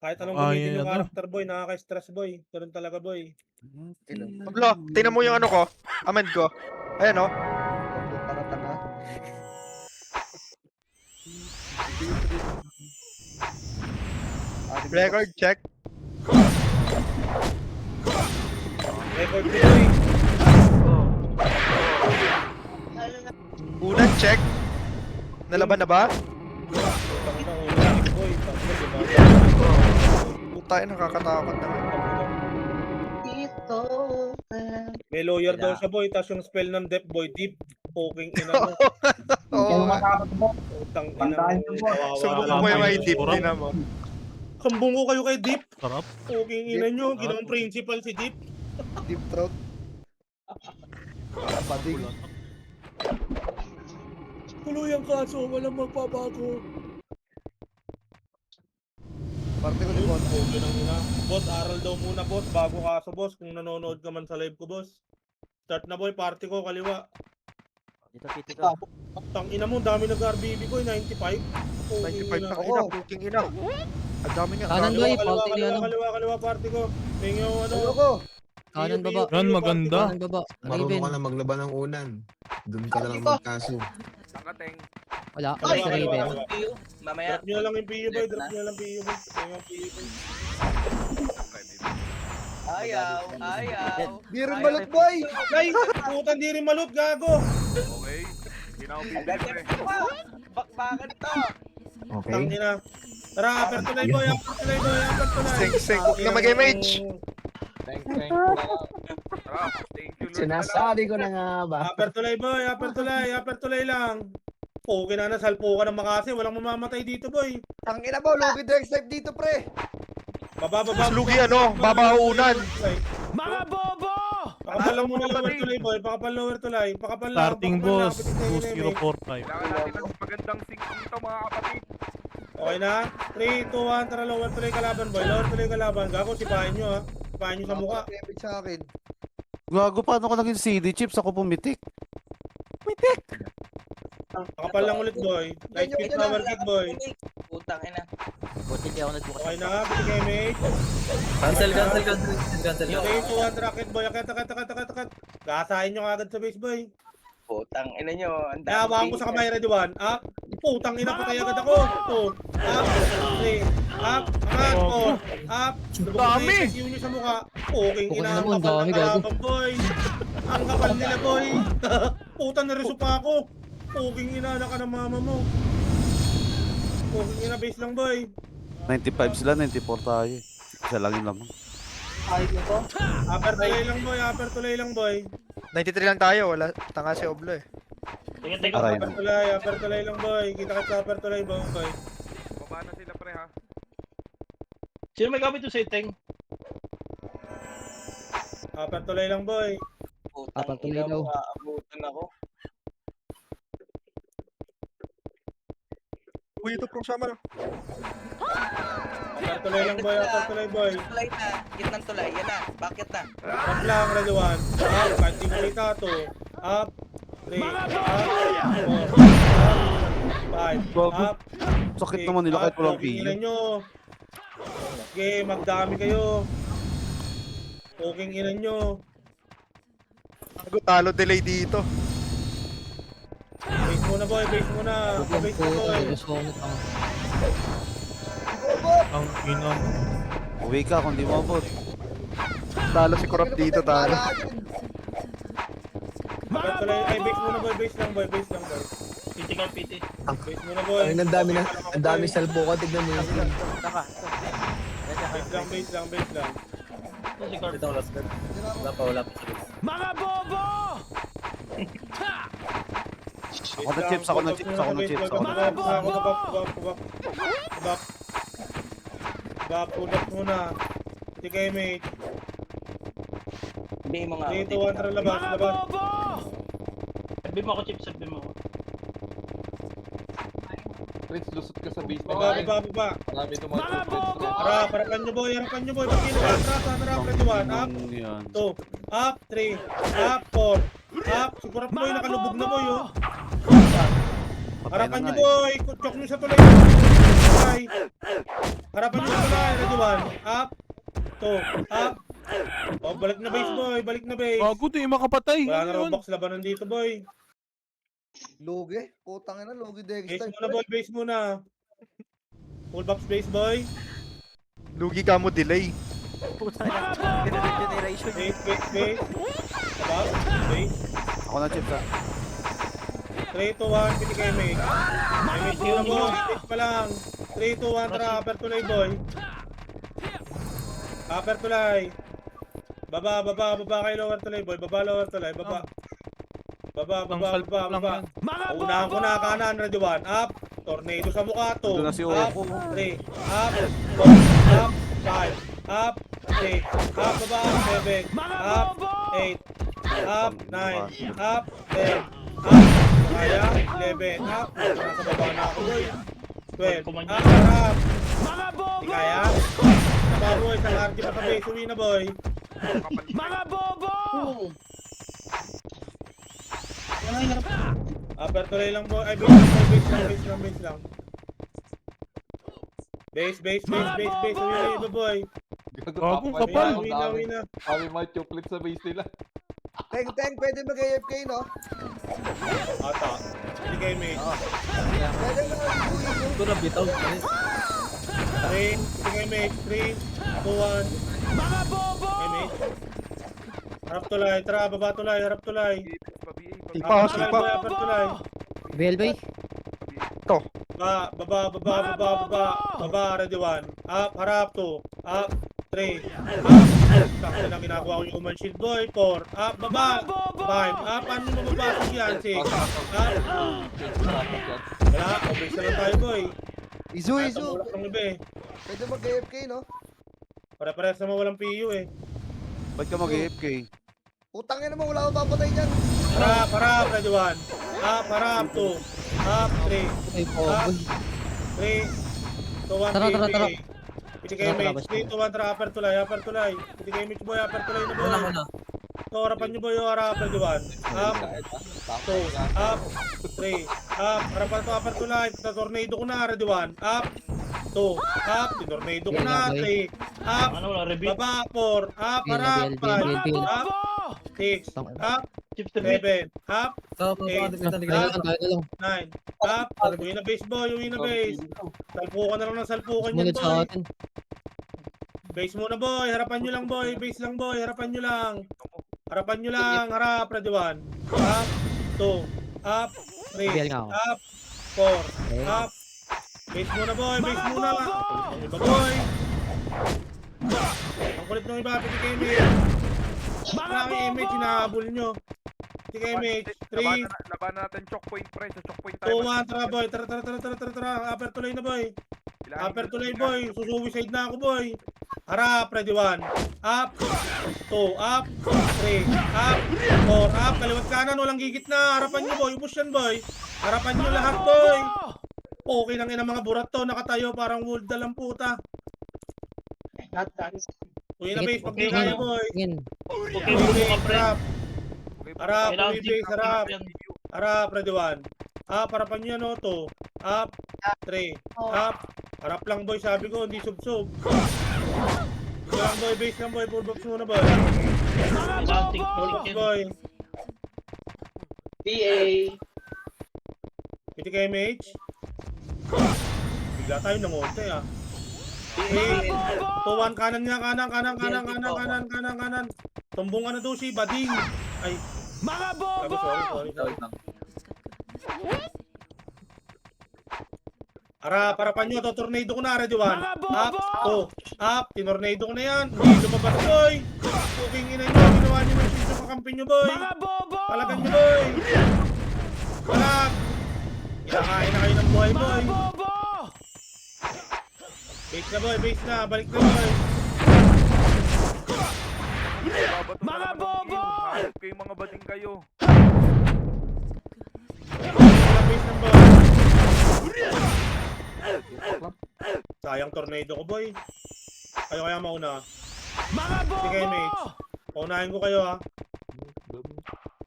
Kahit anong gamitin yung character boy, nakaka-stress boy. Ganun talaga boy. Pablo, tingnan mo yung ano ko. Amend ko. Ayan o. Para tanga. Record check. Record ko boy. Unang check. Nalaban na ba? Tangina ulit boy. Tangina gumagawa. Tayo nakakatakot naman. Dito. May lawyer daw siya boy, tapos yung spell ng death boy, deep. Poking ina mo. Oo. Utang ina mo. Kawawa Subukan ka mo yung boy. may deep din mo. Kambungo kayo kay Deep. Sarap. Poking ina nyo. Ginawang principal si Deep. Deep throat. Pading. Tuloy ang kaso, walang magbabago. Parte ko ni Bon. Poking ang ina. Boss, aral daw muna boss, bago kaso boss. Kung nanonood ka man sa live ko boss. Start na boy, party ko, kaliwa. Dito, dito. Tang ina mo, dami nag-RBB ko, 95. 95 na ina, puking ina. Ang dami niya. Kanan boy, faulty ni ano. Kaliwa, party ko. Tingin yung ano. Ano ko? Kanan baba. Yan, maganda. Kanan baba. Marunong Raven. ka na maglaban ng unan. Doon ka na lang magkaso. Wala. Ay, Si Raven. Mamaya. Drop nyo lang yung PU boy, drop nyo lang PU boy. Tingin yung PU boy. Ayaw, ayaw. Di rin malot boy. Ay, putan di rin malut, gago. Okay. Bakbakan to. Okay? Tangina. Tara, upper tulay boy, upper tulay boy, upper tulay. Sing-sing, huwag na mag-image. Thank you, Lord. Sinasabi ko na nga ba? Upper tulay boy, upper tulay lang. Okay na, salpo ka ng makasi, walang mamamatay dito boy. Tangina mo, Logi Drag Snipe dito pre. Baba. Lugi ano, babaunan. Mga bobo! Pakapal lang muna lower tulay boy, pakapal lower tulay. Pakapal lang. Starting pakapal lang, boss, kapatid na yun, 2045. Kailangan natin ng magandang sync dito mga kapatid. Okay na? 3, 2, 1, tara lower tulay kalaban boy, lower tulay kalaban. Gago, sipahin nyo ha. Sipahin nyo sa mukha. Damage sa akin. Gago, paano ko naging CD chips? Ako pumitik. Pakapal lang ulit boy. Light speed power kick boy. Putang ina. Buti di ako nagbukas. Okay na, pili kay mate. Cancel. 3, 2, 1, rocket boy. Akat. Gasahin nyo agad sa base boy. Putang ina nyo. Ang Nahawakan ko sa kamay, ready one. Up. Putang ina, patay agad ako. 2. Up. 3. Up. Angat. 4. Up. Dami! Yung nyo sa mukha. Puking ina. Ang Puking kapal dami, ng gago. kalaban, boy. Ang kapal nila, boy. Putang nareso pa ako. Puking ina, naka ng mama mo. Puking ina, base lang, boy. 95 sila, 94 tayo. Isa lang yun lamang. Upper tulay lang, boy. 93 lang tayo, wala tanga si Oblo eh. Aray na. Upper tulay lang, boy. Kita sa upper tulay, boy. Baba na sila pre ha. Sino may gamit yung setting? Upper tulay lang, boy. Apat Putang tuloy ina daw. mo. Aabutan ako. Uy, ito pong sama. Upper tulay lang, boy. Upper tulay, boy. Tulay na. Gitnang tulay. Yan na. Bakit na? Up lang, ready one. Up, kahit di malita to. Up, 3, up, 4, up, 5, up. Sakit naman nila kahit walang Poking ina piyo. nyo. Sige, magdami kayo. Poking ina nyo. Talo delay dito. Base muna boy, base muna. Base na boy. Gusto ko nito. Ang ina mo. Uwi ka kung di mo abot. Talo si Kurap dito, talo. Ay, base muna boy, base lang boy, base lang boy. Critical PT. Base muna boy. Ay, ang dami salpo ko. Tignan mo yung screen. Base lang. Mga bobo! Ako na chips, ako na chips, ako na chips. Pull-up muna. Sige, mate. Sabihin mo nga. 3, 2, 1, tara labas. Sabi mo ako, Chip. Sabi mo ako. Prince, lusot ka sa base Baba. Marami tumatakbo Prince. Harapan nyo boy. Pagkino ka, tara, ready one. Up, Ano yan? 2, up, 3, up, 4, up. Sigurap boy, nakalubog na boy, oh. Patay Harapan na nyo nga eh. boy. Kutsok nyo sa tulay. Harapan nyo sa tulay. Ready one. Up. 2. Up. Oh, balik na base boy. Balik na base. Bago, di makapatay. Wala na Ano yun? Roblox labanan dito boy. Lugi. Putang ina, lugi dex Base type muna pre. boy. Base muna. Full box base boy. Lugi ka mo delay. Puta na. Regeneration. Base, base, base. Above. Base. Ako na, Chips, ha. 3, 2, 1. Piti kay Mate. May Mate muna boy. Mate pa lang. 3, 2, 1. Tara. Upper tulay boy. Upper tulay. Baba, baba, baba kay lower tulay boy. Baba, lower tulay. Baba. Baba, baba, baba, baba. Unahan ko na kanan. Ready 1. Up. Tornado sa mukha to. Doon na si Up. Oko. 3. Up. 4. Up. 5. Up. 6. Up. Baba. 7. Up. 8. Up. 9. Up. 10. Up. Kaya. 11. Up. Nasa baba na ako boy. 12. Up. Up. Di kaya. Naba boy. Isang RG pa sa base. Uwi na boy. Upper tuloy lang boy. Ay, base lang boy. Base lang, base lang, base lang. Base, base, base, base, base. Uwi na iba boy. Gagong Uwi kapal. na, uwi na, uwi na. Kami mga chocolate sa base nila. Teng, pwede mag-AFK, no? Ata. Hindi kayo mate. Pwede mag-AFK. Ito na bitaw. 3. Hindi kayo mate. 3, 2, 1. Okay mate. Harap tulay. Tara, baba tulay. Harap tulay. Sipa, Harap tulay sipa. boy. Harap tulay. Velboy. Baba, baba, baba, baba, baba. Baba, ready 1. Up, harap 2. Up, 3. Up. Sakto lang ginagawa ko yung human shield boy. 4. Up, baba. 5. Up, paano mo mabasag yan? 6. Up. Wala, obis na lang tayo boy. Izu. Tumulak ng iba eh. Pwede mag-AFK, no? Pare-parehas naman walang PU eh. Ba't ka mag-AFK? Putang ina mo, wala akong papatay dyan. Harap, harap, ready 1. Up, harap 2. Up, 3. Ay, poboy. 3. 2, 1, Tara, tara, tara. Piti kayo Tara, mates. tara, 3, 2, 1, tara, upper tulay, upper tulay. Piti kayo mates boy, upper tulay na boy. So, harapan nyo boy, harap, ready 1. Up, 2, up, 3, up, harapan to, upper tulay. Tornado ko na, ready 1. Up, 2, up, tornado ko na, 3, up, Ano, wala reveal. baba, 4, up, Bill, harap, Bill, 5, Bill. up, 6, up, Chips to beat. 7, up, Tayo na lang. 9, up, uwi na base boy, uwi na base. Salpukan na lang ng salpukan yan Sumunod sa boy. atin. Base muna boy, harapan nyo lang boy, base lang boy, harapan nyo lang. Harapan nyo lang, harap, ready 1. Up, 2, up, 3, Bill nga ako. up, 4, up. Base muna boy, base muna. Ang iba boy. Ang kulit ng iba, piti kayo mate. Marami image, hinahabol nyo. Piti kayo mate, 3, Labanan natin choke point pre. Sa choke point 2, 1, tara boy, tara, tara, tara, tara, tara, tara. Upper tuloy na boy. Upper tuloy boy, susuicide na ako boy. Harap, ready 1. Up, 2, up, 3, up, 4, up. Kaliwat kanan, walang gigit na. Harapan nyo boy, push yan boy. Harapan nyo lahat boy. Okay lang yun ang mga burat to, nakatayo parang wood na lang puta. Uwi na base, pag di kaya boy. Tingin. Okay, Uwi buka base, pre. harap. Harap, Kailangan uwi chip base, harap. Harap, ready 1. Up, harapan nyo no, 2. Up, 3. Up. Harap lang boy, sabi ko, hindi sub-sub. Ito lang boy, base lang boy, full box muna boy. Kailangan ting Full box yan. boy. PA. Piti kayo mage. Bigla tayo nangonte ah. 2-1 kanan nga, kanan. Tumbong ano daw si Bading. Ay. Mga bobo! Sorry. Harapan nyo, to tornado ko na, ready 1. Up, 2, up, tinornado ko na yan. Hindi lumabas boy. Puking ina nyo, ginawa nyo ng shield sa kakampi nyo boy. Palagan nyo boy. Palag. Kinakain na kayo ng buhay boy. Base na boy, base na, balik na boy. Mga bobo! Hayop kayo mga bading kayo. Base na boy. Sayang tornado ko boy. Kayo kaya mauna. Sige kayo mates. Paunahin ko kayo ha.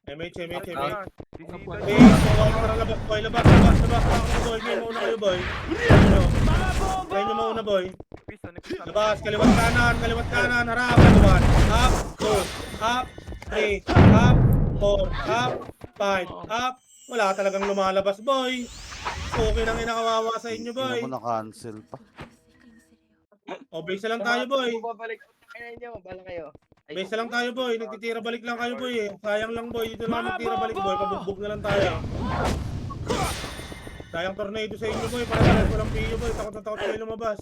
MH. Tara labas boy, labas. Ako boy, game mauna kayo boy. Kayo nyo mauna boy. Labas, kaliwat kanan, harap, kaliwat. Up, 2, up, 3, up, 4, up, 5, up. Wala talagang lumalabas, boy. Okay nang inakawawa sa inyo, boy. Hindi ako na-cancel pa. O, base na lang tayo, boy. Babalik. Ano nyo? Bala kayo. Base na lang tayo, boy. Nagtitira balik lang kayo, boy, eh. Sayang lang, boy. Dito na nagtira balik, boy. Pabugbog na lang tayo. Sayang tornado sa inyo, boy. Para talagang walang piyo, boy. Takot na takot kayo lumabas.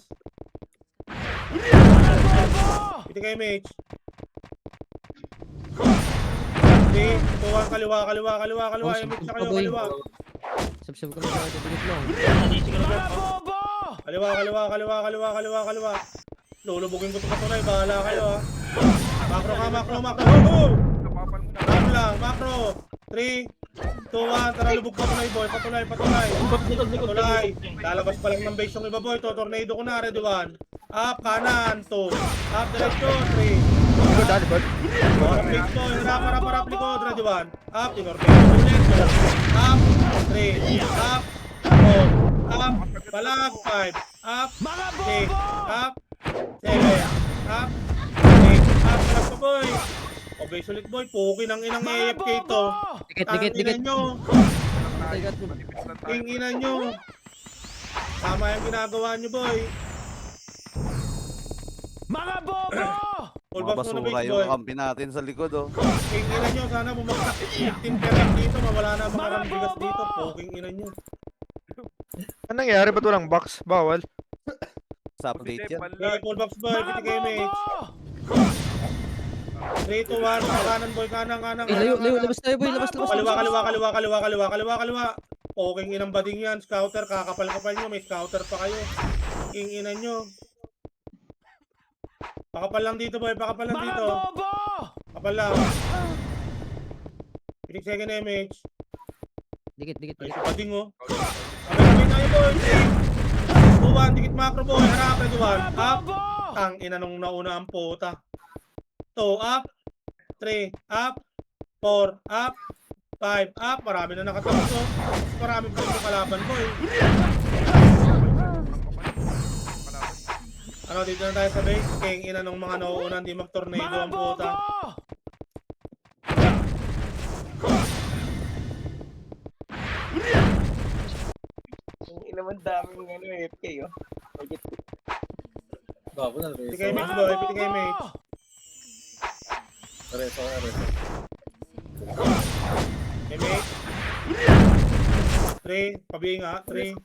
Piti kayo, mage. Okay, tuwang kaliwa. Image na kayo, kaliwa. Subsub ko na sa dikit lang. Kaliwa. Lulubugin ko ito patunay. Bahala kayo, ha. Macro. Ho! Kapapal mo na. Macro lang, macro. 3, 2, 1. Tara, lubog patunay, boy. Patunay. Patunay. Lalabas pa lang ng base yung iba, boy. To, tornado ko na, ready 1. Up, kanan, 2. Up, diretso, 3. Likod, likod. Harap base, boy. Harap, likod, ready 1. Up, tinornado ulit. Up, 3. Up, 4. Up, palag, 5. Up, 6. Up, 7. Up, 8. Up, palag pa, boy. O, base ulit, boy. Pukin ang inang AFK to. Dikit. Ang ina nyo. Dikit. Manipis lang tayo. Ang ina nyo. Tama yung ginagawa nyo, boy. Full Mga box muna, basura base, yung boy. kampi natin sa likod, oh. Puking ina nyo. Sana bumagsak 15 perak dito. Mawala na ang mga rambigas dito. Puking ina nyo. Anong nangyari? Ba't walang box? Bawal. Sa update yan. Okay, full box, boy. Piti kayo, mage. 3, 2, 1. Kanan, boy. Kanan. Layo. Labas tayo, boy. Labas. Kaliwa. Puking inang bading yan. Scouter. Kakapal-kapal nyo. May scouter pa kayo. Puking ina nyo. Pakapal lang dito, boy. Pakapal lang. Pitik second image. Dikit. Ay, bading, oh. Abay tayo, boy. 2, 1. Dikit macro, boy. Harap, ready 1. Up. Tang ina nung nauna ang puta. 2, up. 3, up. 4, up. 5, up. Marami na nakatapos, oh. Marami pa rin yung kalaban, boy. Ano, dito na tayo sa base. King ina nung mga nauuna, hindi mag-tornado ang puta. Ang ina man daming ano AFK, oh. Piti kayo, mage, boy. Piti kayo, mage. Okay, mage. 3, pabiing nga. 3, 2,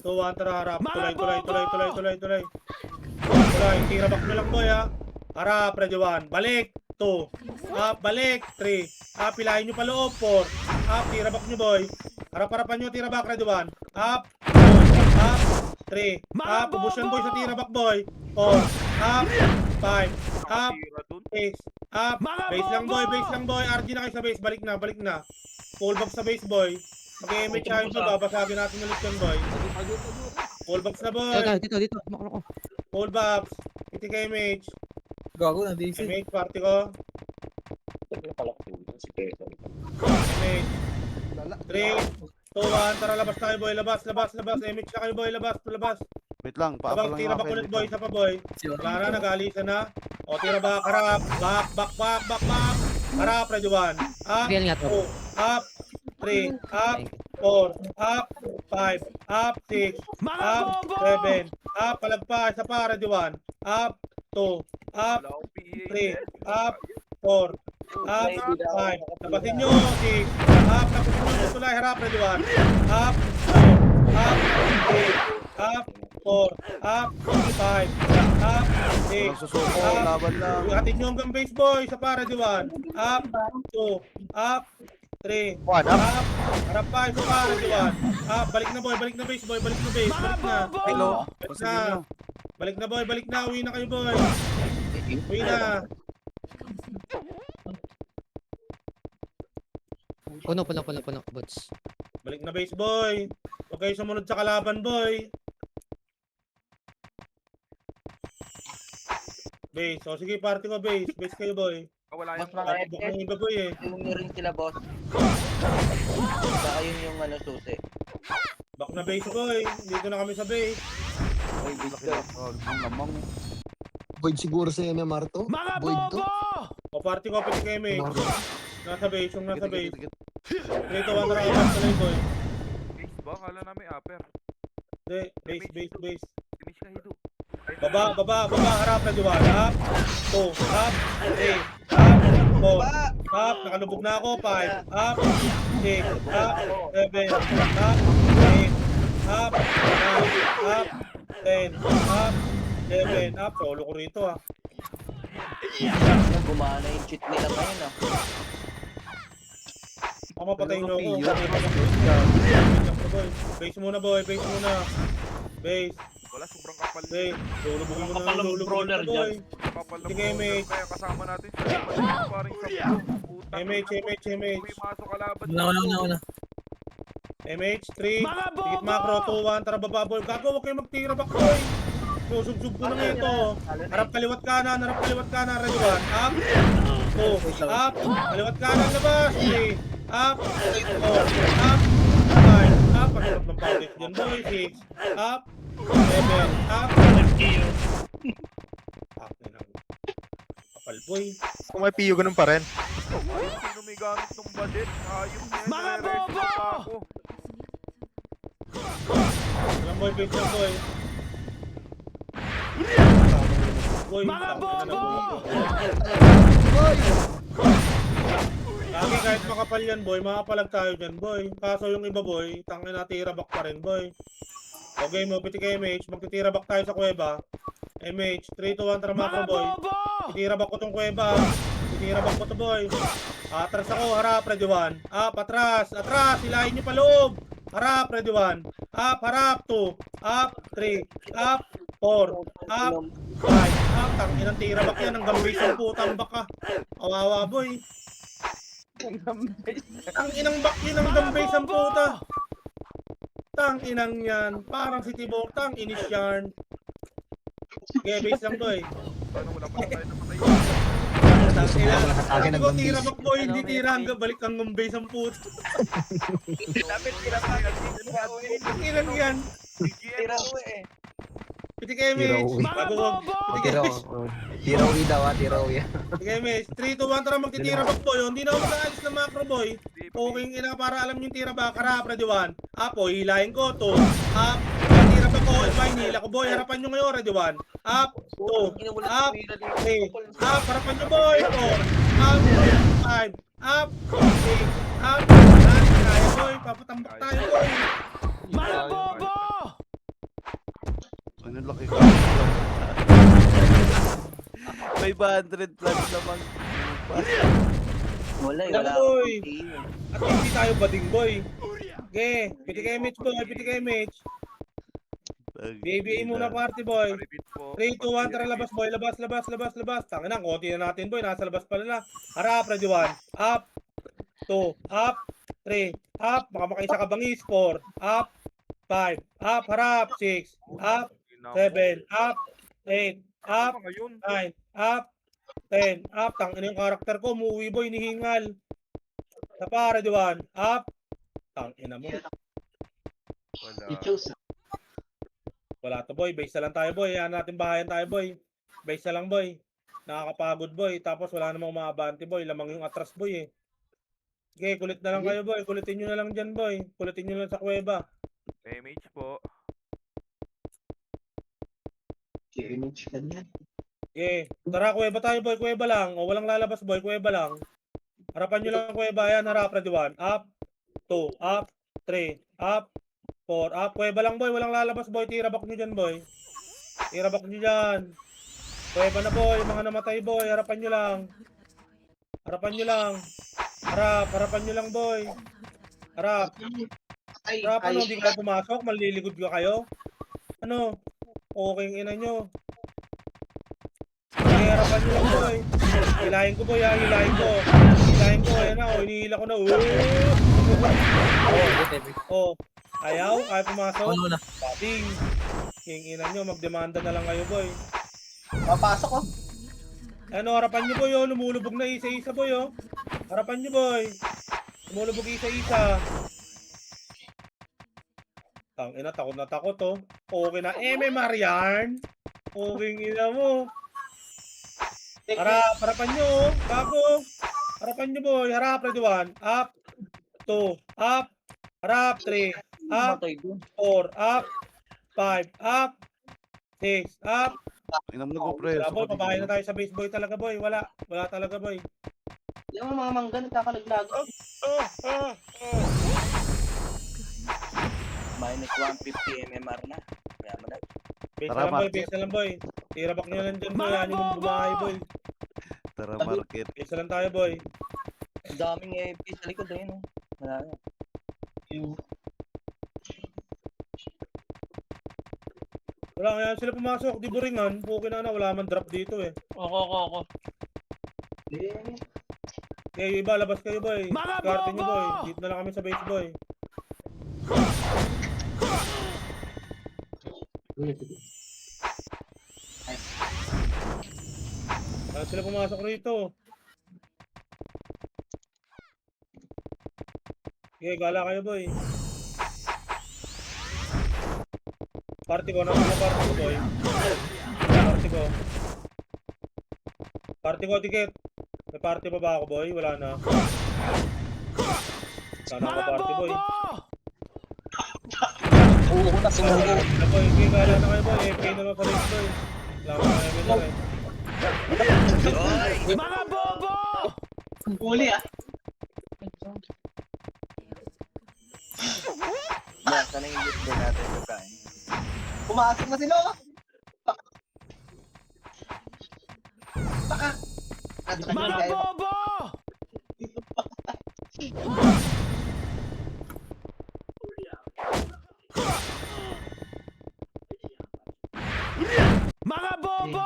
1, tara, harap. Tulay. Tira back na lang, boy, ha. Harap, ready 1. Balik. 2. Up, balik. 3. Up, pilahin nyo pa loob. 4. Up, tira back nyo, boy. Harap-harapan nyo, tira back, ready 1. Up. 2. Up. 3. Up, ubos yan, boy, sa tira back, boy. 4. Up. 5. Up. Nakatira dun. 6. Up. Base lang, boy. RG na kayo sa base. Balik na. Full box sa base, boy. Mag-image tayo, boy. Babasagin natin ulit yan, boy. Full box na, boy. Dito. Makro ko. Full box. Piti kayo, image. Gago na DC. Image, party ko. Image. Lala. 3, 2, 1. Tara, labas tayo, boy. Labas. Image na kayo, boy. Labas. Wait lang, paapa Labas, lang tira yung back akin. ulit, boy. Isa pa, boy. Wala na, nag-alisa na. O, tira back, harap. Back. Harap, ready 1. Up. Real nga to. 2. Up. 3. Up. 4. Up. 5. Up. 6. Up. 7. Up. Palagpa. Isa pa, ready 1. Up. 2. Up. Wala akong PA. 3. Up. 4. Up. 5. Tapasin nyo. 6. Up. Tapasin nyo. Tulay. Harap. Ready 1. Up. 2. Up. 3. Up. 4. Up. 5. Up. 6. Walang susuko, Up. laban lang. Atin nyo hanggang base, boy. Sa para, ready 1. Up. 2. Up. 3. 1 up. Up. Harap pa. Isa pa, ready 1. Up. Balik na, boy. Balik na base, boy. Balik na. Hello, Balik pasigin na. nyo. Balik na, boy. Balik na. Uwi na kayo, boy. Uwi na. Puno. Bots. Balik na base, boy. Huwag kayo sumunod sa kalaban, boy. Base. O sige, party ko, base. Base kayo, boy. Wala Mas yung mga Party book ng iba, boy, eh. Yung rin sila, boss. Saka yun yung ano, susi. Back na base, boy. Dito na kami sa base. Laki na. Ang lamang. Void siguro sa MMR to. Void to. O party ko, piti kay Mage. Nasa base, yung nasa base. Tikit. 3 to 1 tara, apat tuloy boy. Ace ba? Kala namin upper. Hindi, base. Finish ka, Hidu. Baba, harap na diwan. Up, 2, up, 3, up, 4, up, nakalubog na ako, 5, up, 6, up, 7, up, 8, up, 9, up, 10, up, 11, up. Solo ko rito ah. Gumana yung cheat nila ngayon ah. Ako mapatay nyo ako. Base muna boy, base muna. Base, Wala, sobrang kapal. base. Lulubugin mo na, Kapal ng lulubugin brawler mo boy. Kapal na Sige, brawler, mate. kaya kasama natin sa paring sa puta. MH. Uy, masok kalaban. Una. MH, 3, tikit macro, 2, 1, tara baba boy. Gago, huwag kayo magtira back boy. Susubsub ko na nga ito. Harap kaliwat kanan, ready 1, up, 2, up, kaliwat kanan, labas, 3, up, 4, up, 5, up, pagkakot ng paulit dyan boy, 6, up, 7, up, FTU. kapal boy. Kung may PU, ganun pa rin. Sino may gamit ng budget? Ayun yan. Mga bobo! Walang boy, base lang boy. Boy, mga bobo! Lagi kahit makapal yan boy, makapalag tayo dyan boy. Kaso yung iba boy, tangin na tira back pa rin boy. Okay mo, piti kay MH, magtitira back tayo sa kuweba. MH, 3 to 1 tara macro boy. Titira back ko tong kuweba. Titira back ko to boy. Atras ako, harap, ready 1. Up, atras, hilahin nyo pa loob. Harap, ready 1. Up, harap, 2. Up, 3. Up, 4. Up, 5. Up, tangin ang tira back yan. Ang gambis ang putang baka. Kawawa boy. Ang inang back yun ang gambis ang puta. Tang inang yan. Parang si Tibor, tang inis yan. Sige, base lang boy. Paano wala pa tayo namatay? Tangina. Akin Sabi ang ko, gambis. tira back boy, hindi tira hanggang balik ang gambis ang puta. Dapat tira ka Ang inang yan. Tira ko eh. Piti kay Tira MH. uwi. Bago wag. Piti kay Tira MH. Tira uwi daw ah, tira uwi. Piti kay MH. 3 to 1 tara magtitira back boy. Hindi na ako mag-aalis ng macro boy. Okay ina para alam yung tira back. Harap, ready 1. Up, oh, hilahin ko. 2. Up. Tira back ko. Iba, hinila ko boy. Harapan nyo ngayon. Ready 1. Up. 2. Up. 3. Up. Harapan nyo boy. 4. Up. 5. Up. 6. Up. 9. Kaya boy. Papatambak tayo boy. Mga bobo! Ano laki ka? 500 plus naman. Wala Wala, boy. At hindi tayo bading boy. Okay. Piti kay MH boy. Piti kay MH. BBA muna party boy. 3, 2, 1, tara labas boy, labas. Tangin na, konti na natin boy, nasa labas pala na. Harap, ready 1, up, 2, up, 3, up, baka makaisa ka bangis, 4, up, 5, up, harap, 6, up, 7, up, 8, up, 9, up, 10, up, tangin yung karakter ko, umuwi boy, nihingal. Tapa, ready 1, up, tangin na mo. Wala to boy, base na lang tayo boy. Yan natin bahayan tayo boy. Base na lang boy. Nakakapagod boy. Tapos wala namang maabante boy. Lamang yung atras boy eh. Okay, kulit na lang kayo boy. Kulitin nyo na lang dyan boy. Kulitin nyo lang sa kuweba. MH po. Okay, tara kuweba tayo boy. Kuweba lang. O walang lalabas boy. Kuweba lang. Harapan nyo lang ang kuweba. Yan, harap. Ready 1. Up. 2. Up. 3. Up. 4, up, kuweba lang boy, walang lalabas boy, tira back nyo dyan boy. Tira back nyo dyan. Kuweba na boy, mga namatay boy, harapan nyo lang. Harapan nyo lang. Harapan nyo lang boy. Harap. Harap, ano, hindi kayo pumasok, maliligod ka kayo? Ano? Okay ang ina nyo. Okay, harapan nyo lang boy. Hilahin ko boy ha, hilahin ko. Hilahin ko, ayan na, hinihila ko na. Oh. Ayaw? Ayaw pumasok? Bating. Yung ina nyo, magdemanda na lang kayo, boy. Papasok ko. Ano, harapan nyo, boy, oh. Lumulubog na isa-isa, boy, oh. Harapan nyo, boy. Lumulubog isa-isa. Tangina, takot na takot to. Okay na, MMR yan. Okay, ina mo. Harapan nyo, oh. Bago. Harapan nyo, boy. Harap, ready 1. Up. 2. Up. Harap, 3. Up. Matay doon. 4. Up. 5. Up. 6. Up. Inam na ko, pre. Wala, boy. Pabahay na tayo sa base, boy. Talaga, boy. Wala. Wala talaga, boy. Yung mga mangga nagkakalaglag. Minus 150 MMR na. Kaya mo na. Base Tara, na lang, boy. market. Base na lang, boy. Tirabak nyo lang dyan, boy. Ano yung bumahay, boy. Tara, market. Base na lang tayo, boy. Ang daming AFK sa likod ayun. Oh. Wala na. Wala, kaya sila pumasok. Di buringan. Okay na, wala man drop dito, eh. Ako. Kaya yung iba, labas kayo, boy. Karte nyo, boy. Dito na lang kami sa base, boy. Kaya sila pumasok rito. Okay, gala kayo, boy. Party ko, naman na party ko, boy. Party ko. Party ko, ticket. May party pa ba ako, boy? Wala na. Sana ako party, boy. Oo, na sumugo. Na, boy. Okay, gala na kayo, boy. FK na lang sa race, boy. Wala ko na ML, eh. Mga bobo! Huli ah. Sana yung gift din natin sa kain. Pumasok na sila! Baka! Mga bobo! Mga bobo!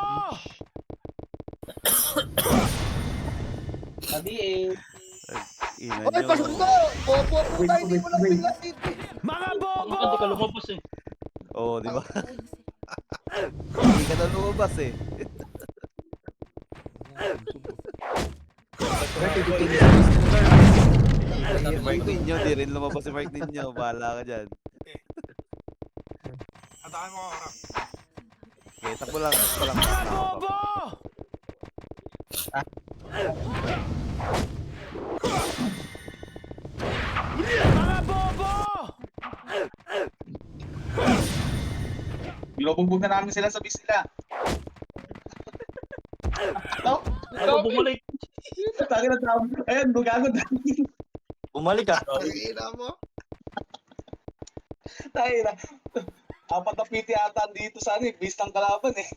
Sabi eh. Ina Oy, nyo. pasundo! Bobo po tayo, hindi mo lang pinatid. Mga bobo! Hindi ka lumabas eh. Oo, di ba? Hindi ka na lumabas eh. Si Mark ninyo, di rin lumabas si Mark ninyo. Bahala ka dyan. Atakin mo ako. Okay, takbo lang. Takbo lang. Mga bobo! Mga bobo! Bilobugbog na namin sila sa bis nila. Ano bumalik? Tagi na tao. Ayun, bugagod. Bumalik ka. Ina mo. Tayo na. Apat na PT ata dito sa ano eh. Bis ng kalaban eh.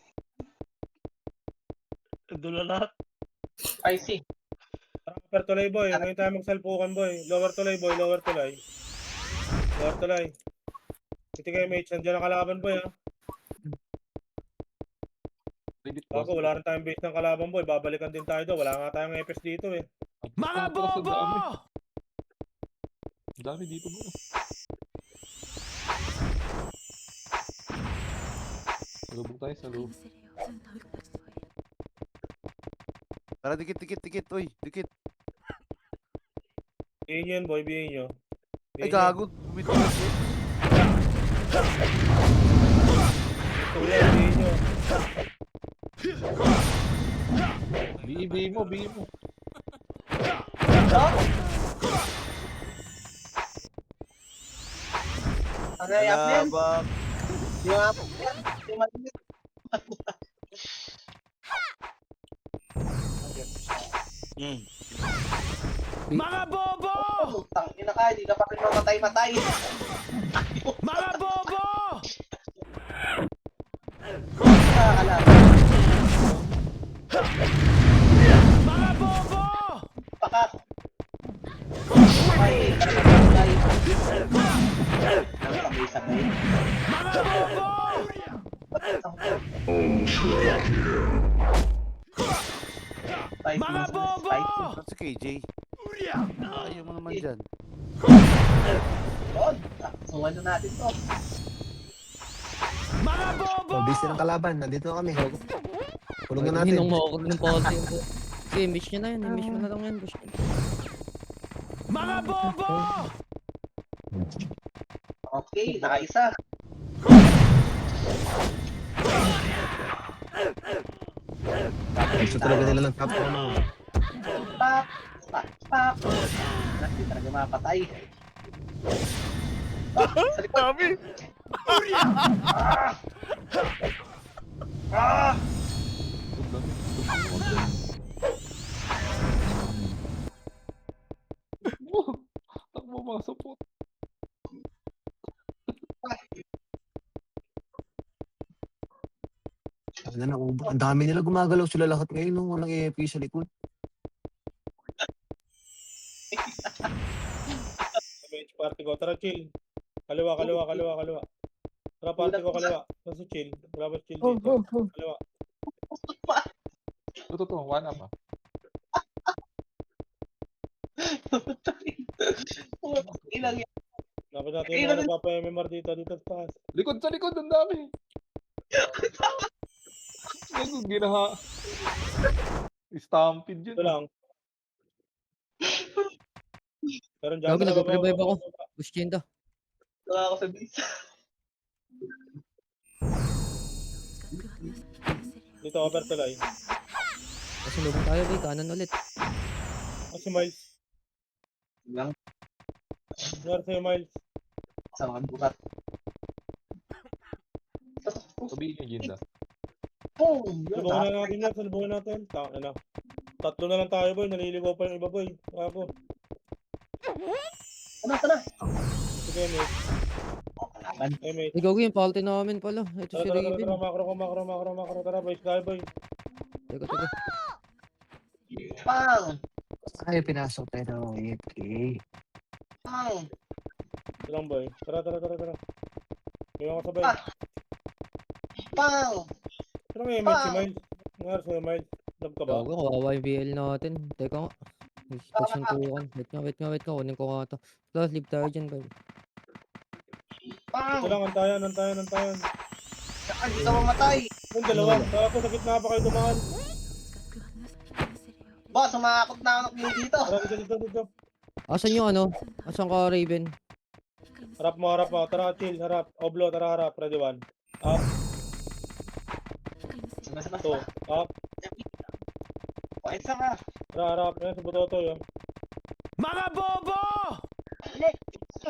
Doon na lahat. I see. Upper tulay, boy. Ngayon tayo magsalpukan, boy. Lower tulay, boy. Lower tulay. Lower tulay. Ito kayo, mates. Nandiyan ang kalaban, boy, ha. Bago, wala rin tayong base ng kalaban, boy. Babalikan din tayo doon. Wala nga tayong EPS dito, eh. Mga bobo! Dami dito mo. Salubog tayo sa loob. Tara, dikit. Uy, dikit. Bihin nyo yun, boy. Bihin nyo. Ay, gago. Bumito na siya. Tulay, bihin nyo. Bi mo. Ano yan? Labak. Yung apo yan. Yung maliit. Mga bobo! Putang ina ka, hindi ka pa rin mamatay-matay. Mga bobo! Nakakalaban. Mga bobo! Baka. Ay, sabay. Sabay. Mga bobo! Mga bobo! Saan si KJ? Ayaw mo naman dyan. Yun. So, ano natin to? Mga bobo! Oh, busy ng kalaban. Nandito na kami. Kulong na natin. Hinong mo ako ng policy. Sige, miss nyo na yun. Miss nyo na lang yan. Push nyo. Mga bobo! Okay, nakaisa. Gusto talaga nila ng top 1. Pop! Pop! Pop! Hindi talaga mapatay. Sa likod. Dami! Takbo mga support. Ano na, ang dami nila gumagalaw sila lahat ngayon, no? Walang AFP sa likod. Damage party ko. Tara, chill. Kaliwa. Tara, party ko, kaliwa. Tara, si chill. Wala ba chill dito? Kaliwa. Ito, one up ah. Ilang yan. Dapat natin yung mga nagpapa-MMR dito sa taas. Likod sa likod, ang dami. Ano, ginaha. Stampede yun. Ito lang. Pero dyan Gago, nagpa-revive ako. Push chin to. Wala ako sa bisa. Dito, over tuloy. Kasi lubong tayo, boy. Kanan ulit. Si Miles. Lang Nangyari sa'yo, Miles. sa mga bukat. Sabihin niya, Ginda. Boom! Salubungan na natin yan. Salubungan natin. Ano. Tatlo na lang tayo, boy. Naliligaw pa yung iba, boy. Ako. Tara! Sige, mate. Mate. Ay, gago yung faulty namin pala. Ito si Tara, Raven. makro. Tara, boys. Kaya, boy. Teka. Pang! Ay, pinasok tayo ng AFK. Pang! Ito lang, boy. Tara. May mga sabay. Pang! Pero may mate si Miles. Nangyari sa'yo, Miles. Love ka ba? Gago, kawawa yung BL natin. Teka nga. Pagsuntukan. Wait nga. Kunin ko nga to. Plus, leave tayo dyan, boy. Pang! Ito lang, antayan. Saka hindi ka mamatay. Yung dalawa. Ako, sa gitna pa kayo dumaan. Boss, sumakot na ako ng dito. Tara, dito. Asan yung ano? Asan ka, Raven? Harap mo. Tara, chill. Harap. Oblo, tara, harap. Ready, one. Up, Sama-sama. two. Up. Okay, isa ka. Tara, harap. Yan, si Butotoy. Oh. Mga bobo!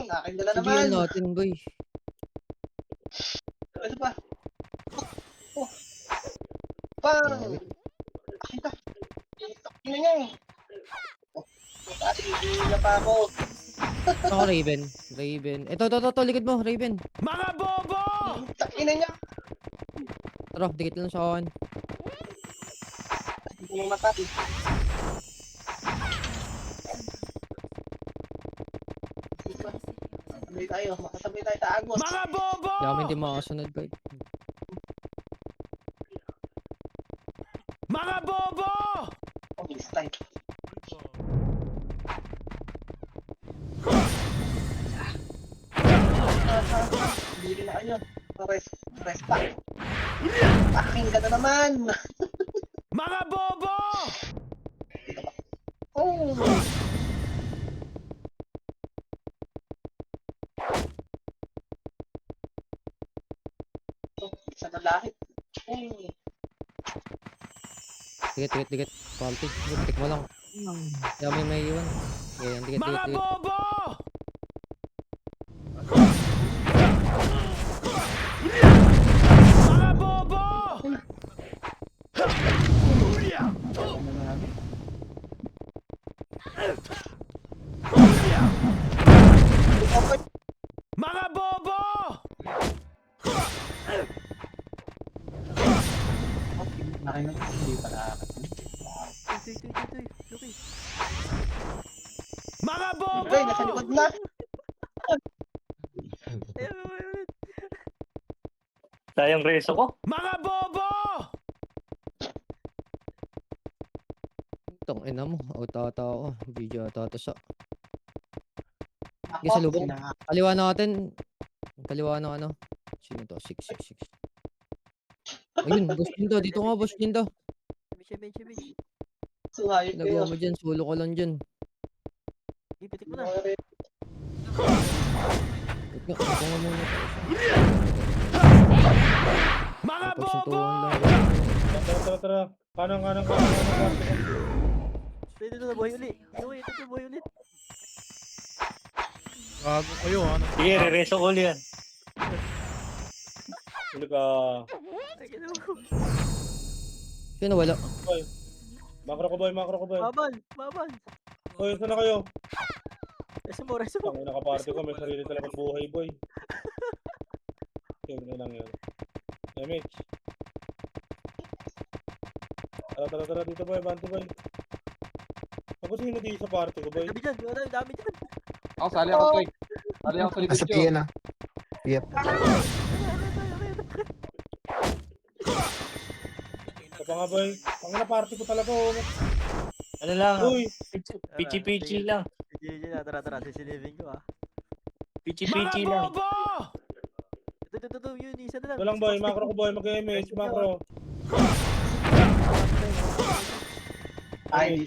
Akin ka na Sige naman. natin, boy. Ano pa? Oh. Pang! Akin ka. Ina niya eh. Oh. Kasi hindi na pa ako. Ako, Raven. Ito, likod mo, Raven. Mga bobo! Ina niya. Tara, dikit lang sa akin. Hindi mo matay. Makasabay tayo sa Agos. Mga bobo! Kaya kami hindi makasunod, boy. Mga bobo! Oh, this time. Hindi na kayo. Rest back. Akin ka na naman. Mga bobo! Oh. Isa na lahit. Dikit. Faulty. Dikit mo lang. Kaya may iwan. Kaya dikit. Mga bobo! Mga bobo! Mga bobo! Nakinig, hindi pala. Mga bobo! Ay, nasa likod na. Sayang reso ko. Mga bobo! Tong ina mo. Ata ako. Video ata sa. Ako, Sige, salubong. sina- Kaliwa natin. Kaliwa na ano. Sino to? 666. Ayun, boss Lindo. Dito nga, boss Lindo. Sungayot kayo. Nagawa mo dyan. Sulo ko lang dyan. Ito nga muna. Mga bobo! Pagsuntuhan lang. Tara. Kanang. Dito na buhay uli. Dito na buhay ulit. Gago kayo, ano? Sige, re-reso ko yan. Huli ka. Sino wala? Makro ko boy. Babal. Hoy, saan na kayo? Reso mo. Tangin na ka-party ko, may sarili talagang buhay boy. Tingnan lang yan. MH. Tara dito boy, banti boy. Ako sino dito sa party ko boy? Dami dyan. Dami dyan. Ako, sali ako, Toy. Sali ako sa likod Nasa ko. piya na. Yep. Ito pa nga boy. Ang na party ko talaga oh. Ano lang, Uy, pichi-pichi lang. Tara. Sisiliving ko Pichi-pichi Mga lang. bobo! Ito. Yun. Isa na lang. ito lang boy, makro ko boy, mag-MH, makro. Ay,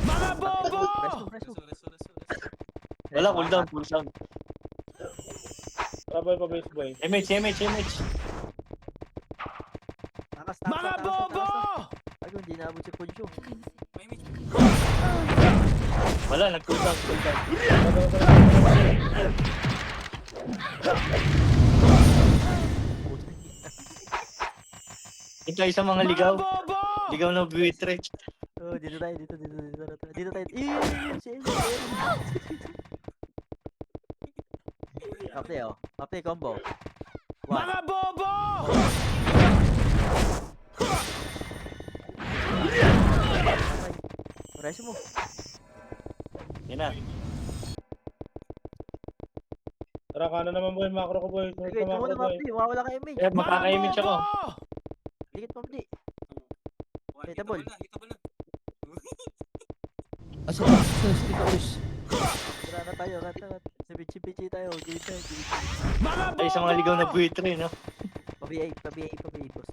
Mga bobo! Reso. Wala, cooldown, full sound. Tara boy, pa-base boy. MH. Takas. Mga bobo! Ayun, hindi naabot si Poncho. Wala, nag-cooldown. Ito ay sa mga ligaw. Mga bobo! Ligaw na buitre. Oh, dito tayo. Dito tayo. Update combo. Mga bobo! Reso mo. Yan na. Tara, kanan naman boy, makro ko boy. Sunod Sige, ka makro boy. mawala ka image. Eh, makaka-image ako. Dikit pabli. Table. Asa dito Chris? Tara na tayo. Pichi tayo. Gilid tayo. Mga bobo! Ay sa mga ligaw na buitre, no? Pa-BA, boss.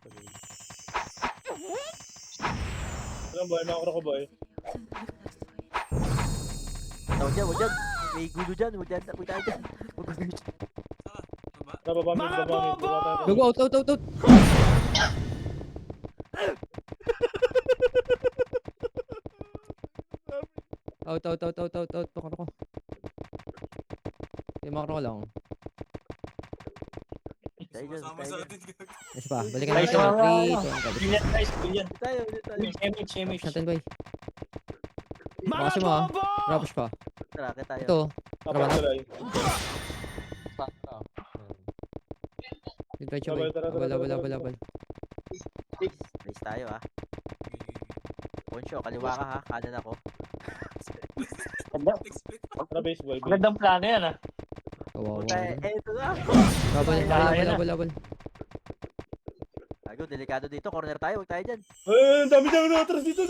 Tara boy, makro ko boy. Huwag dyan. May gulo dyan. Huwag tayo dyan. Tara, baba mid, Mga baba mid. bobo! Baba tayo. Go, out. Out. Pakaro ko. Okay, makaro ko lang. Tayo dyan. Yes pa, balikan Ay, natin. sa mga 3, 2, 1, Billion guys, billion. Tayo. MH. natin boy. Mga Baka si mo, bobo! Rapush pa. Tara, tayo. Ito, Apat tuloy. diretso Sabay, boy. tara. Abal. Race tayo Poncho, kaliwa ka ha. Kanan ako. Tara, base boy. base. Magandang plano yan, ah. Kawawa. Ito na. Abal. Tago, delikado dito. Corner tayo. Huwag tayo dyan. Eh, ang dami dyan. Atras dito.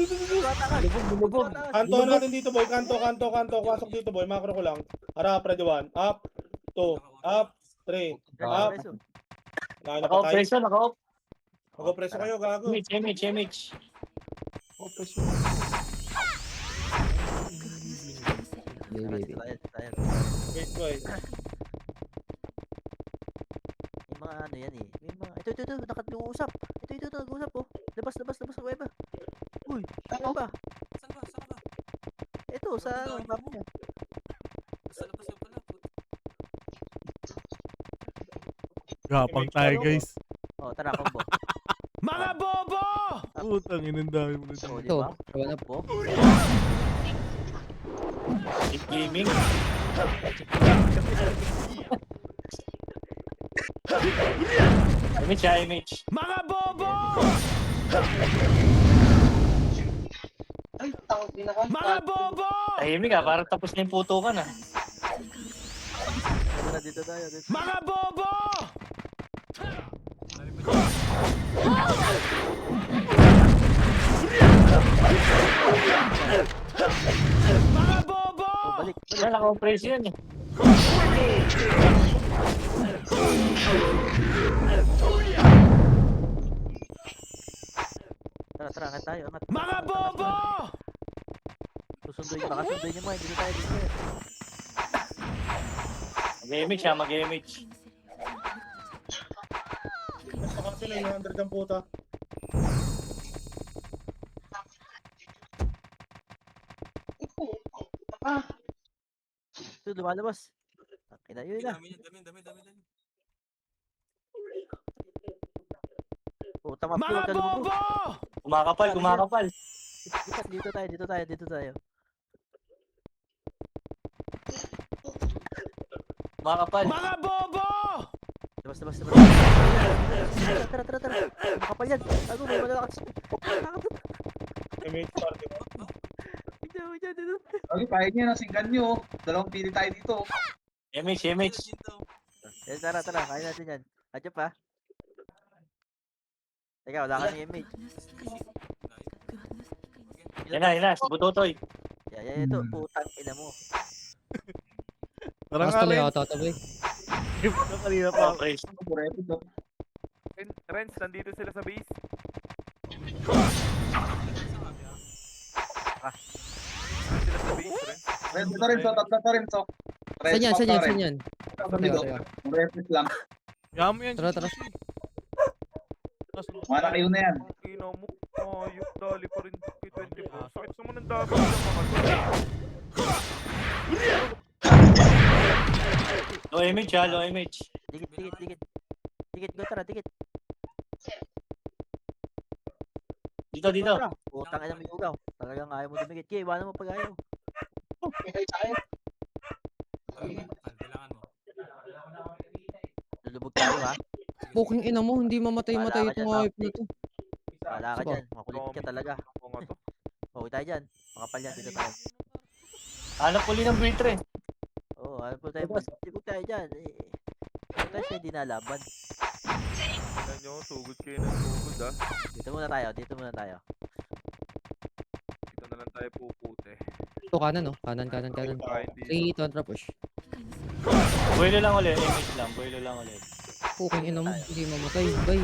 Lubog. Kanto natin dito boy. Kanto. Pasok dito boy. Makro ko lang. Harap, ready 1. Up. 2. Up. 3. Up. Nakain na pa tayo. Naka-opreso. Mag-preso kayo, gago. MH. Baby. Tayo. Base boy. May mga ano yan eh. May mga... Ito. Nag-uusap. Ito. Nag-uusap oh. Labas sa weba. Uy. Ano ba? Saan ba? Ito, sa map niya. Gapang tayo, guys. Oh, tara, combo. Mga bobo! Utang inang mo So, di Ito, ba? wala Po. Gaming. MH. Mga bobo! ay, tawag din ako. Mga bobo! Tahimik ah, parang tapos na yung putukan ah. Dito tayo. Mga bobo! Mga bobo! Oh, balik. Wala, naka-opreso yan eh. Tara, angat tayo. Mga bobo! Baka sunduin niyo mo. Dito tayo. Mag-image ha, mag-image. Basta kasi 900 ang puta. Ah, Ito, lumalabas. Kina yun na. Puta, maplo, Mga huwag ka lumubog. bobo! Kumakapal, kumakapal. Dito tayo, dito tayo, dito tayo. Kumakapal. Mga bobo! Labas. Tara. Makapal yan. Tago, may malalakas. Image party mo. Dito. Okay, pahig nyo, nasinggan nyo. Dalawang pili tayo dito. Image. Tara, kaya natin yan. Adyo pa. Teka, wala ka ng image. Yan na, si Butotoy. Yan, ito. Putang ina mo. Tapos tuloy ako, Totoboy. Kanina Oh, praise. Renz, nandito sila sa base. Sila sa base, Renz. Tatlo rin, so. Saan yan? Dito. Repeat lang. Tara. Mana kayo na yan. Ang ina mo. Ayok, dali pa rin. P24. Sakit naman ang dami ng mga to. Low image ha, low image. Dikit. Dikit, go, tara, dikit. Dito. Tara. Putang ina, may ugaw. Talagang ayaw mo dumikit. Kaya, iwanan mo pag ayaw. may tayo sa akin. Lulubog tayo, ha? Puking ina mo, hindi mamatay Wala ka itong dyan, hype na to. Wala ka Saba. dyan. Makulit ka talaga. Ako nga to. Okay tayo dyan. Makapal yan, dito tayo. Hanap uli ng buitre. Oo, ano po tayo, sibog tayo dyan. Huwag tayo siya hindi nalaban. Tignan nyo, sugod kayo ng sugod ah. Dito muna tayo. Dito na lang tayo pupute. Ito kanan, no? Kanan. Kain 3, dito. contra push. Boilo lang ulit, image lang. Boilo lang ulit. Puking ina mo, hindi mamatay. Bay.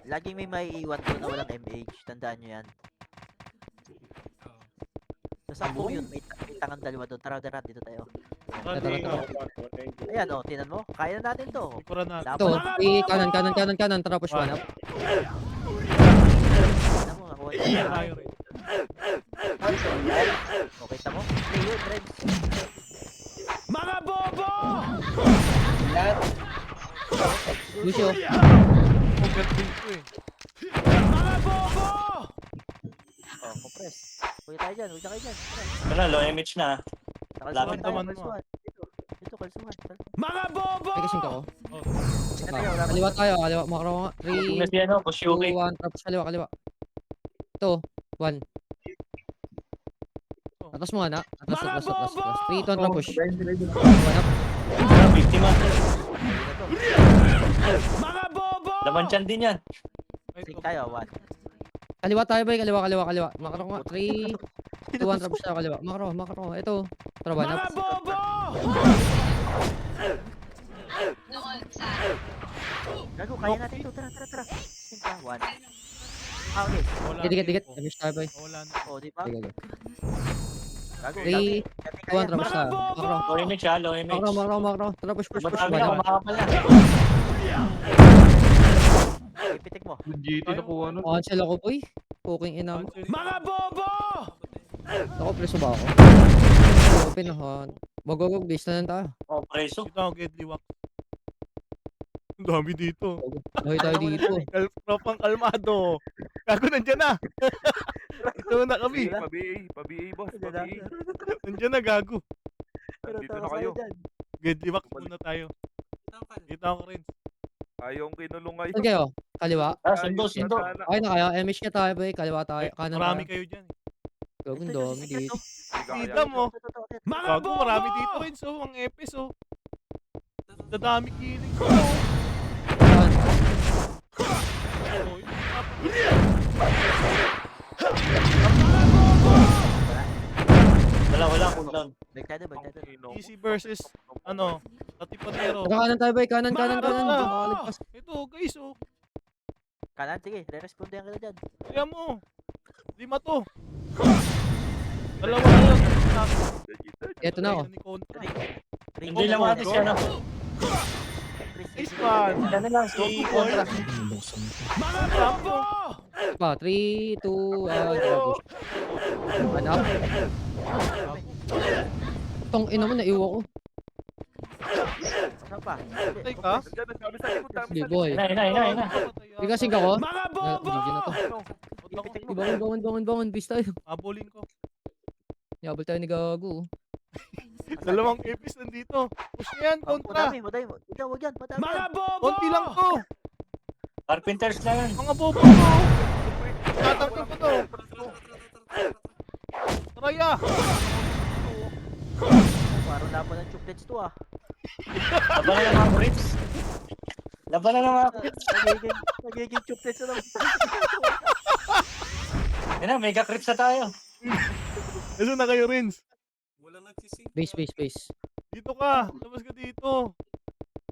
Laging may maiiwan doon na walang MH. Tandaan nyo yan. Sa 10 yun, may tangang dalawa doon. Tara, dito tayo. Tara. Ayan, oh, tinan mo. Kaya na natin to. Ito, kanan. Tara, push 1 up. Tinan mo, nakuha niya. Okay, tamo. Play yun, friends. Mga bobo! Yan. Lucio. Mga bobo! Oh, compress. Huwag tayo dyan, huwag na kayo dyan. Ito na, low image na. Lapit Tayo, naman kalsuhan. Dito, kalsuhan. Mga bobo! May kasing ka ko. Ito, wala pa. Kaliwa tayo, makaraw nga. Tingnan 3, si ano, push 2, Yuki. 1, tapos kaliwa. Ito, 1. Atas mo nga na. Atras. 3, contra push. 1 up. Biktima. Mga bobo! Laman chan din yan. Sing tayo, 1. Kaliwa tayo, bay. Kaliwa. Makaraw nga. 3, 2, 1, tapos tayo kaliwa. Makaraw. Ito. Tara, 1 up. Mga bobo! Gago, kaya natin ito. Tara. Sing ka, 1. Okay. Dikit. Damage tayo, bay. Oh, di ba? Sige. Gago, 3, 2, 1, tapos tayo. Low image ha, low image. Makaraw. Tara, push. Madami 1 na, up. kumakapal na. Ipitik mo. GT na kuha nun. Cancel ako, boy. Puking ina mo. Mga bobo! Ako, preso ba ako? Open ako. Magogog, base na lang tayo. Oh, preso. Ang dami dito. Buhay tayo dito. Tropang kalmado. Gago, nandyan na. Ito na kami. Pa-BA boss, pa-BA. Nandyan na, gago. Nandito na kayo. Gedliwak muna tayo. Dito ako rin. Ayong kinulong ngayon. Saan kayo? Kaliwa? Sundo. Okay na kayo. MH ka tayo, boy. Kaliwa tayo. Kanan Marami tayo. kayo dyan. Gagong dami dito. Kita mo. Mga Gago, bobo! marami dito rin. So, ang epis, oh. Dadami kiling ko. Saan? Wala, cooldown. Balik tayo. Easy versus, ano, Katipanero. Kanan tayo, boy. Kanan. Mga bobo! Makaligpas. Ito, guys, oh. Kanan, sige. Re-responde yan kita dyan. Kaya mo. 5 to. 2 na yun. Eto na ako. Ni Contra. Hindi lang mga atis yan. Ace man. Ano lang, si Contra. Mga bobo! Pa, 3, 2, grabo. Ano? Tong ina mo, naiwa ko. Saan pa? Patay ka? Nandiyan, ang dami sa likod, dami Hindi sa boy. Ina. Hindi kasing ako. Mga bobo! Hindi na to. Ipitik mo. Bangon. Bis tayo. Abolin ko. Yabal tayo ni Gago. Dalawang epis nandito. Push niya yan, Contra. Madami. Huwag yan. Madami. Mga bobo! Konti lang to. Carpenters lang yan. Mga bobo to. Tatangkin ko to. Raya. Parang laban ng chocolates to ah. Laban na ng mga grips. Laban na ng mga grips. Nagiging chocolates na lang. Yan na, mega grips na tayo. Ito na kayo, Rins. Base. Dito ka. Labas ka dito.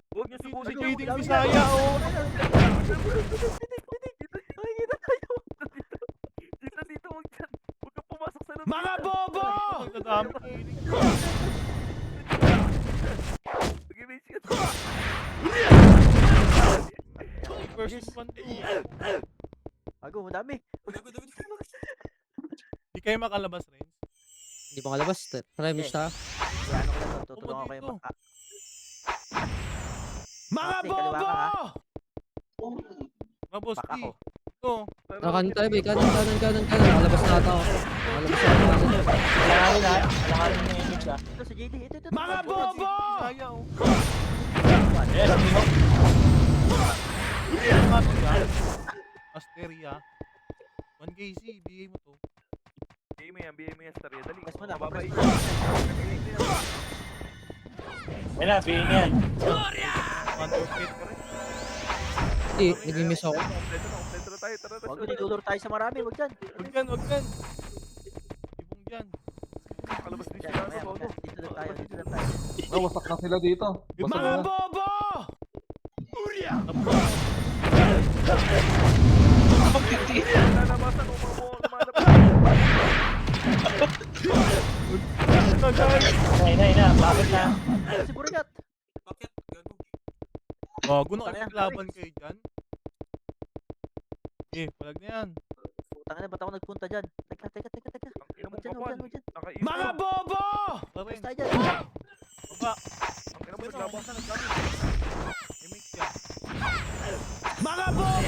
Huwag niyo Dito subukin sa yung Jading Bisaya, oh. Dito, huwag dyan. Huwag kang pumasok sa loob. Mga bobo! Magdadami kiling. Mag-image ka. First one to. Bago, madami. Di kayo makalabas, Rins. Hindi pa kalabas. Try mo siya. Ano ko lang to. Tutulungan ko kayo dito. Mga Ate, kaliwa bobo! ka, ha? Mga boss, Baka di. ko. Ito. Kanan tayo, bay. Kanan. Malabas na ata ako. Alanganin na yung image ah. Ito si JD. Ito. Mga bobo! Bisaya, oh. Yes, amigo. Bigay mo nga to, yan. Asteria. 1KC, bigay mo to. BM yan, Starya. Dali. Press mo na. Babay. Press mo na. Yan na, pihin yan. Underfit. Hindi, nag-miss ako. Kompleto na tayo. Tara. Huwag mo nilulur tayo sa marami. Huwag dyan. Huwag yan. Ibong dyan. Kalabas din Dyan, sila. mamaya, Bago. mamaya. Dito lang tayo. Wasak na sila dito. Mga bobo! Lalabasan o mga buong lumalabas. Ito, guys. Ina. Bakit na? Ito si Burigat. Bago na Ano yan? laban kayo dyan. Palag na yan. Putang ina, ba't ako nagpunta dyan? Teka. Ang ina mo Huwag dyan. kapal. Huwag dyan. Nakaisip. Mga bobo! Parin. Press tayo dyan. Baba. Ang ina mo naglabasan. Image yan. Mga bobo!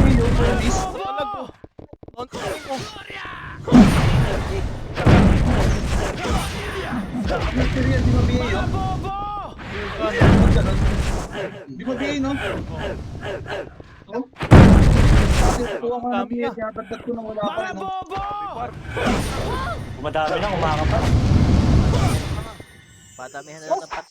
Palag ko. Konti ko. Mga bobo! Di ba bigay, no? Ang dami na. Mga bobo! Kumadami na, umakapat. Padamihan na lang ng pats.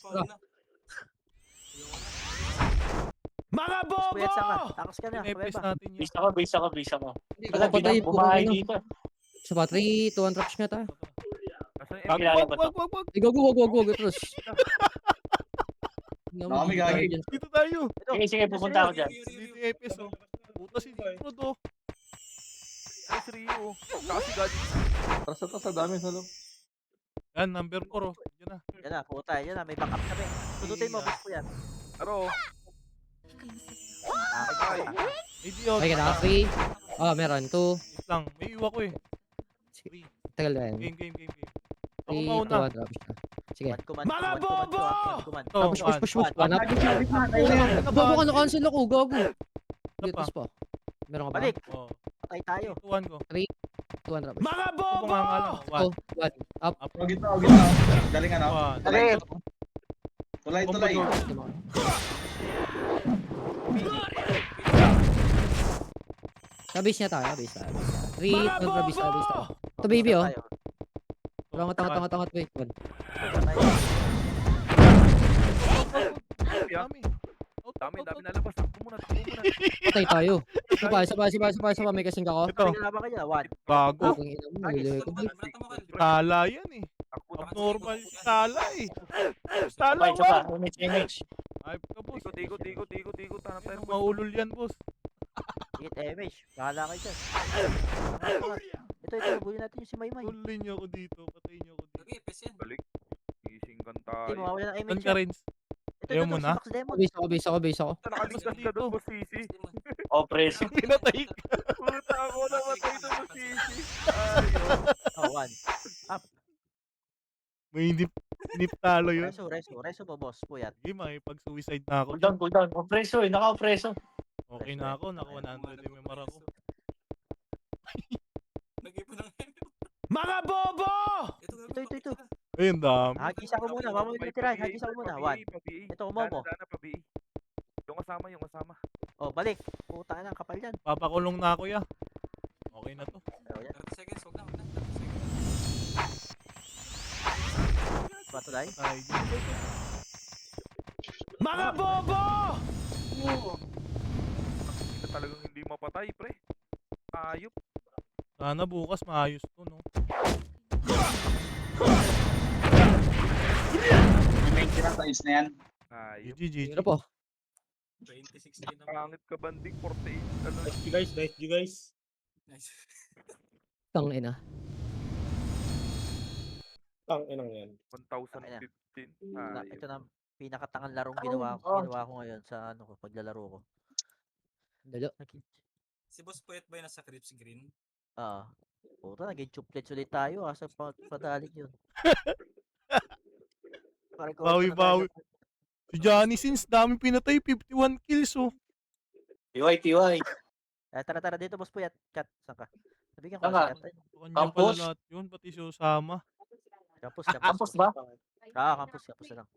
Mga bobo! Puyat saan ka? Takas ka na. Inepis Pweba. natin yan. Base ako. Hindi ko Wala, patay. bumahay dito. Sa pa, 3, 2, 1 traps nga tayo. Asan yung Wag. Wag. Trus. Dami gagi. Dito tayo. Ito. Sige, pupunta ako dyan. Dito yung epis, oh. Puta si Jimrod, oh. Ay, si Rio. Kasi God. Sa dami sa loob. Yan, number 4, oh. Yan na. Yan na, puta. Yan na, may backup kami. Tututin mo, gusto ko yan. Aro. Ay. Idiot. Okay ka na, 3. Meron. 2. Wait lang. May iwa ko, eh. Sige. Tagal na yan. Game. 3, Ako 2, mauna. 1 traps na. Sige. Mga bobo! Ito, Push. one. Hanap. Gago ka, na-cancel ako. Gago. Ito Dito pa. pa. Meron ka ba? Balik. Oh. Patay tayo. Tuwan ko. 2, 1 traps. Mga Ito bobo! nga nga lang. 2, 1. Up. Gitna. Galing ano? One. Tulay. Kabis niya tayo. 3, Mga 2 traps. bobo! Ito baby, oh. Tayo. Tangat. Wait. 1. Patay. Dami. Dami na labas. Takbo muna. Patay tayo. Isa pa. May kasing ako. Ito. May kalaban ka dyan. One. Gago. Ang ina mo. Nililay ko, boy. Tala yan, eh. Abnormal yung tala, eh. Tala, Isa pa. wow. Image. Ay, ka, boss. Ikot. Hanap tayo. Maulol yan, boss. Hit MH. Bahala kayo dyan. Ito, bulin natin yung si Maymay. Tuloy niyo ako dito. Patayin niyo ako dito. Balik. Gising kan Hindi, tayo. mawawala ng Saan MH ka, yan. Renz? Ito, Ayaw mo si na? Max Demon. Base ako. Nakaligtas ka doon po, Sisi. Oh, preso. Pinatay ka. Puta ako namatay doon po, Sisi. Ayun. Oh, 1. May nip talo yun. Reso mo, boss. Puyat. Sige, may pag-suicide na ako. Cool down. Oh, preso eh. Naka-preso. Okay na ako. Naka 100 MMR ako. Mga bobo! Ito. Ayun, dami. Hagisa ko muna. Mamamit na tira. Hagisa ko muna. 1. Ito, umobo. Dana, pabi. Yung kasama. Oh, balik. Putang ina, kapal yan. Papakulong na ako, ya. Okay na to. Ayaw yan. Bato dahil. Ay, Mga bobo! Ito talagang hindi mapatay, pre. Ayop. sana bukas maayos to, no? Maintenance ayos na yan. Ayop. GG. Ano po? Pangit ka, banding. 48. Ano? Nice G guys. Tang ina. Tang inang yan. 1,015. Ayop. Ito na pinakatangan larong ginawa ko ngayon sa ano ko, paglalaro ko. Dalo. Si Boss Poet ba yun nasa Crips Green? Ah. Puta, naging chuplets ulit tayo sa padalig yun. Bawi-bawi. Si Johnny Sins, dami pinatay. 51 kills, oh. TY. Tara dito, boss Puyat. Kat, saan ka? Nabigyan ko Saan na ka? si Kat. Kanya pala Campus? lahat yun, pati si Osama. Campus. Campus ba? Campus na lang.